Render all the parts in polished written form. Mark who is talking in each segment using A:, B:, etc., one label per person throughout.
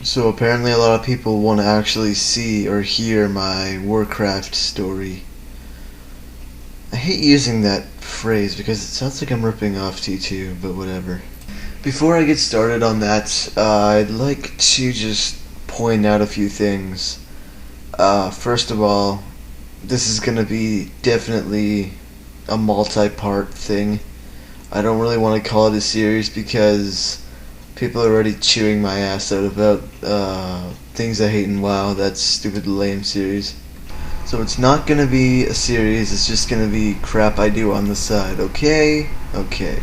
A: So apparently a lot of people want to actually see or hear my Warcraft story. I hate using that phrase because it sounds like I'm ripping off T2, but whatever. Before I get started on that, I'd like to just point out a few things. First of all, this is going to be definitely a multi-part thing. I don't really want to call it a series because people are already chewing my ass out about things I hate in WoW, that stupid lame series. So it's not gonna be a series, it's just gonna be crap I do on the side, okay? Okay.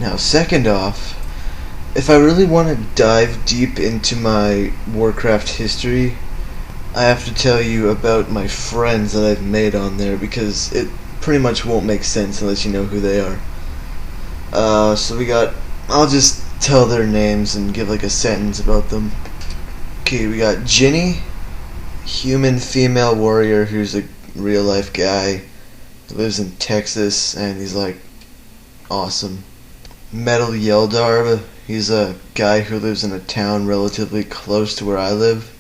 A: Now, second off, if I really want to dive deep into my Warcraft history, I have to tell you about my friends that I've made on there because it pretty much won't make sense unless you know who they are. I'll just tell their names and give like a sentence about them. Okay, we got Ginny, human female warrior who's a real life guy who lives in Texas and he's like awesome. Metal Yeldarb, he's a guy who lives in a town relatively close to where I live,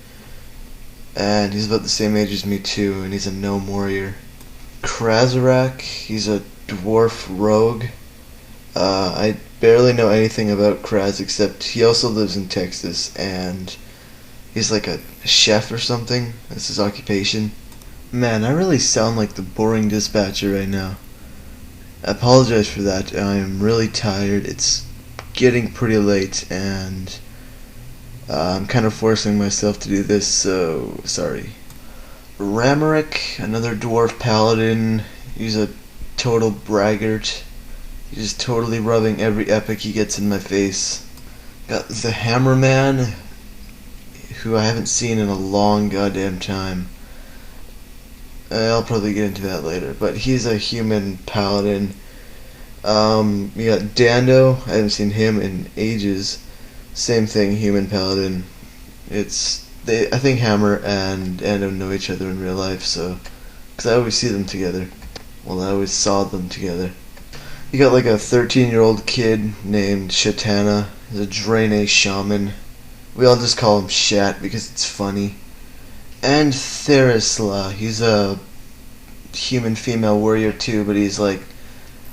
A: and he's about the same age as me too, and he's a gnome warrior. Krazarak, he's a dwarf rogue. I barely know anything about Kraz except he also lives in Texas and he's like a chef or something. That's his occupation. Man, I really sound like the boring dispatcher right now. I apologize for that. I am really tired. It's getting pretty late and I'm kind of forcing myself to do this, so sorry. Ramaric, another dwarf paladin. He's a total braggart. He's just totally rubbing every epic he gets in my face. Got the Hammerman, who I haven't seen in a long goddamn time. I'll probably get into that later, but he's a human paladin. We got Dando, I haven't seen him in ages. Same thing, human paladin. I think Hammer and Dando know each other in real life, so, because I always see them together. Well, I always saw them together. You got like a 13-year-old kid named Shatana. He's a Draenei shaman. We all just call him Shat because it's funny. And Therisla, he's a human female warrior too, but he's like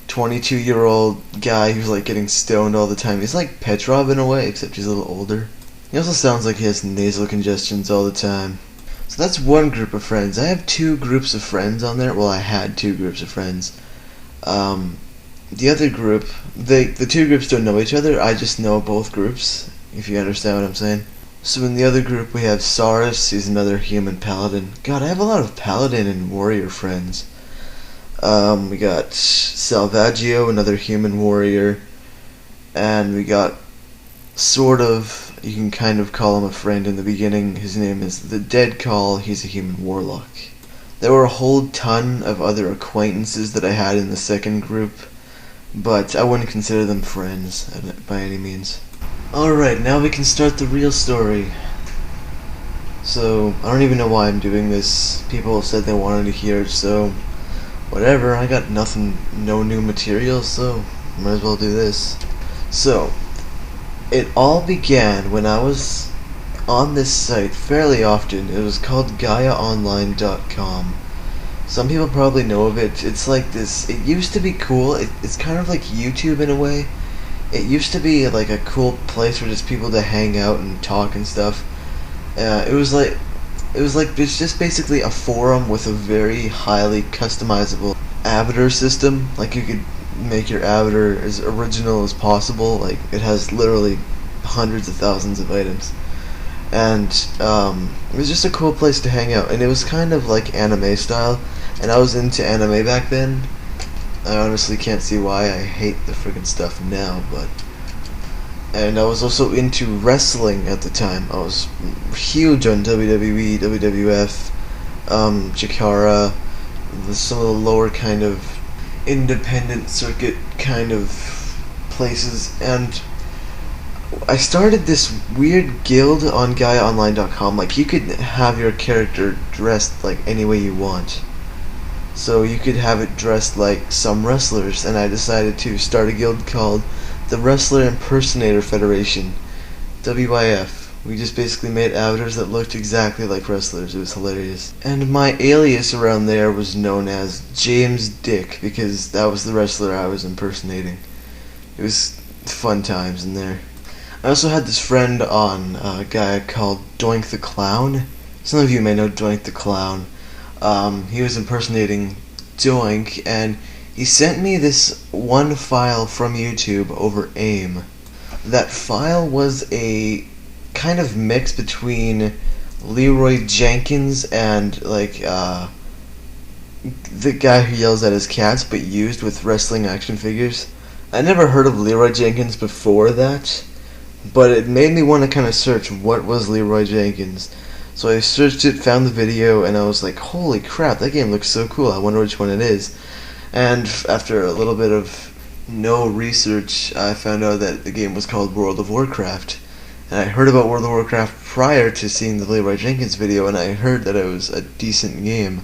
A: 22-year-old guy who's like getting stoned all the time. He's like Petrov in a way, except he's a little older. He also sounds like he has nasal congestions all the time. So that's one group of friends. I have two groups of friends on there. Well, I had two groups of friends. The other group, the two groups don't know each other. I just know both groups, if you understand what I'm saying. So in the other group we have Saurus, he's another human paladin. God, I have a lot of paladin and warrior friends. We got Salvaggio, another human warrior. And we got you can kind of call him a friend in the beginning. His name is the Dead Call, he's a human warlock. There were a whole ton of other acquaintances that I had in the second group, but I wouldn't consider them friends by any means. Alright, now we can start the real story. So, I don't even know why I'm doing this. People said they wanted to hear it, so whatever, I got no new material, so might as well do this. So, it all began when I was on this site fairly often. It was called GaiaOnline.com. Some people probably know of it. It's like this. It used to be cool. It's kind of like YouTube in a way. It used to be like a cool place for just people to hang out and talk and stuff. It's just basically a forum with a very highly customizable avatar system. Like you could make your avatar as original as possible. Like it has literally hundreds of thousands of items. And it was just a cool place to hang out, and it was kind of like anime style, and I was into anime back then. I honestly can't see why. I hate the friggin' stuff now, and I was also into wrestling at the time. I was huge on WWE, WWF, Jakara, some of the lower kind of independent circuit kind of places, and I started this weird guild on GaiaOnline.com. Like, you could have your character dressed like any way you want. So you could have it dressed like some wrestlers, and I decided to start a guild called the Wrestler Impersonator Federation, WIF. We just basically made avatars that looked exactly like wrestlers. It was hilarious. And my alias around there was known as James Dick, because that was the wrestler I was impersonating. It was fun times in there. I also had this friend on, a guy called Doink the Clown. Some of you may know Doink the Clown. He was impersonating Doink, and he sent me this one file from YouTube over AIM. That file was a kind of mix between Leroy Jenkins and the guy who yells at his cats, but used with wrestling action figures. I never heard of Leroy Jenkins before that, but it made me want to kind of search what was Leroy Jenkins. So I searched it, found the video, and I was like, holy crap, that game looks so cool, I wonder which one it is. And after a little bit of no research, I found out that the game was called World of Warcraft. And I heard about World of Warcraft prior to seeing the Leroy Jenkins video, and I heard that it was a decent game.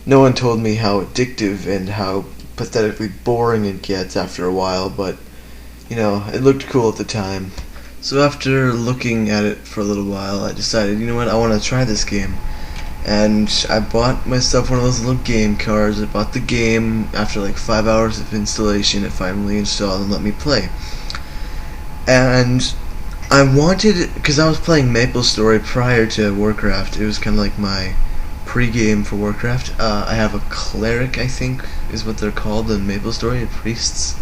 A: No one told me how addictive and how pathetically boring it gets after a while, but, you know, it looked cool at the time. So after looking at it for a little while, I decided, you know what, I want to try this game. And I bought myself one of those little game cards. I bought the game. After like 5 hours of installation, it finally installed and let me play. And I wanted, because I was playing MapleStory prior to Warcraft, it was kind of like my pre-game for Warcraft. I have a cleric, I think is what they're called in MapleStory, priests.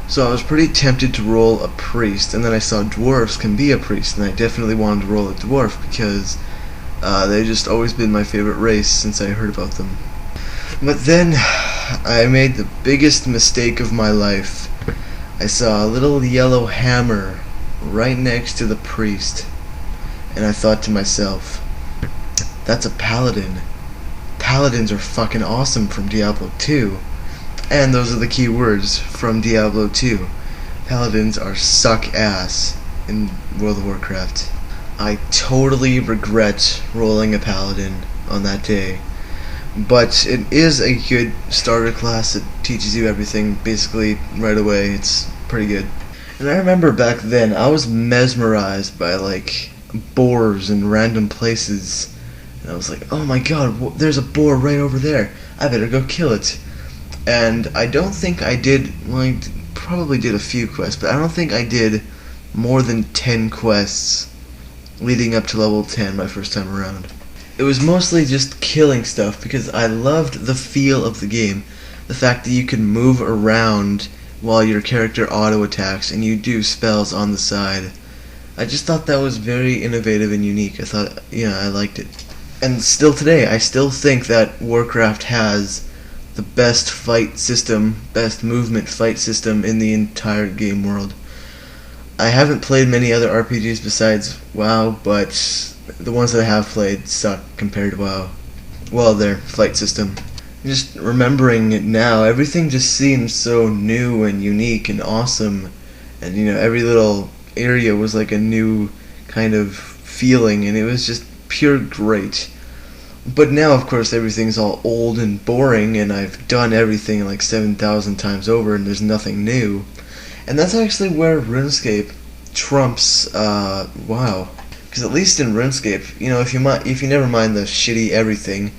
A: So I was pretty tempted to roll a priest, and then I saw dwarves can be a priest, and I definitely wanted to roll a dwarf because they've just always been my favorite race since I heard about them. But then I made the biggest mistake of my life. I saw a little yellow hammer right next to the priest, and I thought to myself, that's a paladin. Paladins are fucking awesome from Diablo 2. And those are the key words from Diablo 2. Paladins are suck ass in World of Warcraft. I totally regret rolling a paladin on that day. But it is a good starter class. It teaches you everything basically right away. It's pretty good. And I remember back then I was mesmerized by like boars in random places. And I was like, oh my god, there's a boar right over there. I better go kill it. And I don't think I did, well, I probably did a few quests, but I don't think I did more than 10 quests leading up to level 10 my first time around. It was mostly just killing stuff because I loved the feel of the game. The fact that you can move around while your character auto-attacks and you do spells on the side. I just thought that was very innovative and unique. I thought, yeah, I liked it. And still today, I still think that Warcraft has the best fight system, best movement fight system in the entire game world. I haven't played many other RPGs besides WoW, but the ones that I have played suck compared to WoW. Well, their fight system. Just remembering it now, everything just seems so new and unique and awesome. And, you know, every little area was like a new kind of feeling, and it was just pure great. But now, of course, everything's all old and boring, and I've done everything like 7,000 times over, and there's nothing new. And that's actually where RuneScape trumps WoW. Because at least in RuneScape, you know, if you never mind the shitty everything,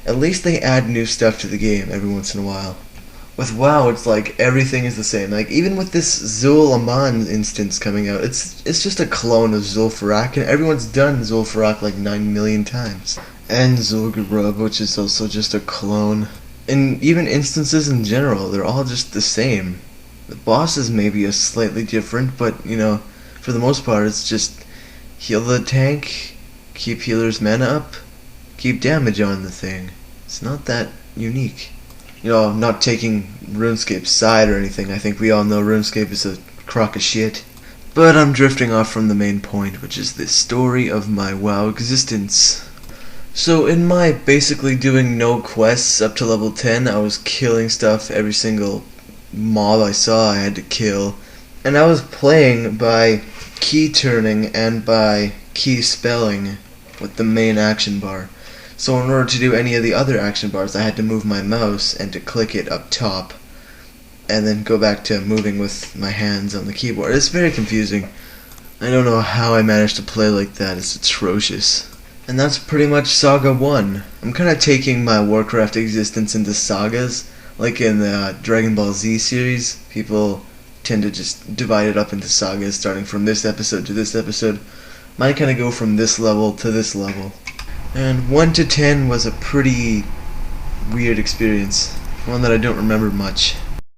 A: at least they add new stuff to the game every once in a while. With WoW, it's like everything is the same. Like even with this Zul Aman instance coming out, it's just a clone of Zul'Farrak, and everyone's done Zul'Farrak like 9 million times. And Zul'Gurub, which is also just a clone. And even instances in general, they're all just the same. The bosses may be slightly different, but, you know, for the most part, it's just heal the tank, keep healer's mana up, keep damage on the thing. It's not that unique. You know, I'm not taking RuneScape's side or anything. I think we all know RuneScape is a crock of shit. But I'm drifting off from the main point, which is the story of my WoW existence. So in my basically doing no quests up to level 10, I was killing stuff. Every single mob I saw I had to kill. And I was playing by key turning and by key spelling with the main action bar. So in order to do any of the other action bars, I had to move my mouse and to click it up top. And then go back to moving with my hands on the keyboard. It's very confusing. I don't know how I managed to play like that. It's atrocious. And that's pretty much Saga 1. I'm kind of taking my Warcraft existence into sagas. Like in the Dragon Ball Z series, people tend to just divide it up into sagas, starting from this episode to this episode. Mine kind of go from this level to this level. And 1 to 10 was a pretty weird experience. One that I don't remember much.